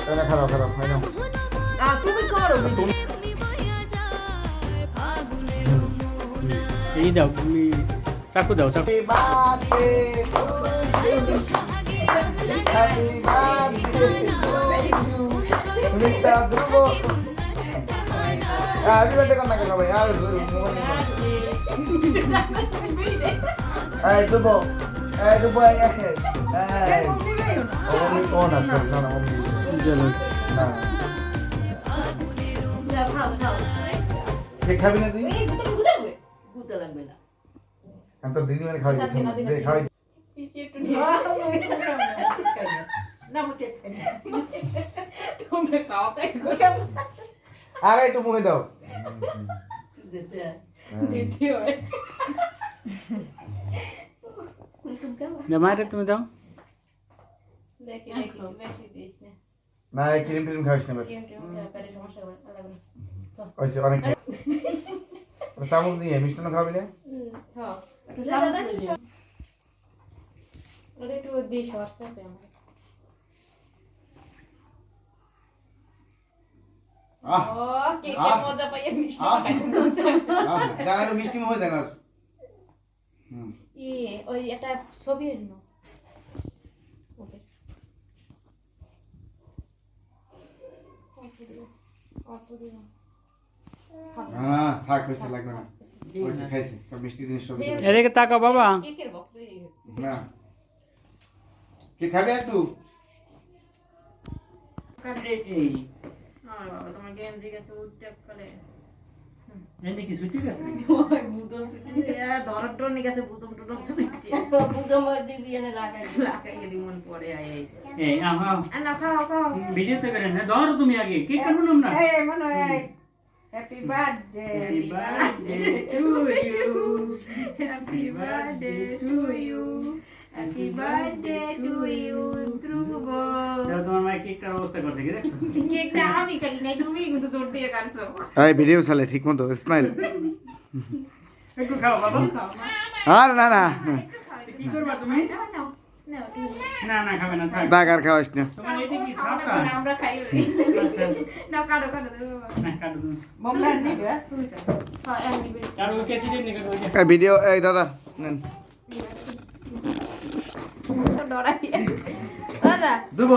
খারাপ খারাপ হয় না তুমি করো এই দাও তুমি চাকু দাও চাকু খাবি না তুই লাগবে না আমি তো দিদি মানে খাওয়াই খাওয়াই আরে একটু মুখে দাও মায়ের তুমি দাও না ক্রিম ট্রিম খাওয়াইস না অনেক চামচ নিয়ে মিষ্টান্ন খাবি না মিষ্টি মুখে দেন আর ওই একটা ছবি থাক বেশি লাগবে না খাইছে মিষ্টি জিনিস সব এদিকে তাকাও বাবা না কি খাবে একটু তোমার গেঞ্জি গেছে উঠতে পারে এদিকে ছুটি গেছে ধরটর নিয়ে গেছে বুতম টুটম ছুটি বুতম দিদি এনে লাগাই দিদি মন পড়ে আয় এই আও না খাও খাও ভিডিও তো করেন না ধরো তুমি আগে কি করব না এই মনে হয় happy birthday to you happy birthday to you happy birthday to you Dhruv দাও তোমার মাই কেকটার অবস্থা করছে কি দেখছো কেকটা আমি খালি নাই তুমি কিন্তু জোর দিয়ে কাটছো এই ভিডিও চলে ঠিকমতো স্মাইল একটু খাও বাবা আর না না কি করবা তুমি না না খাবে না থাক দাগ আর খাওয়াইস না তোমার এটা কি সাফা আমরা খাই আচ্ছা না কাটো কাটো না কাটো তুমি বোমলা নিবে তুমি হ্যাঁ আমি নিবে আর ওকে সিডি নিয়ে কাটো এই ভিডিও এই দাদা নেন ডরাই দাদা ধ্রুব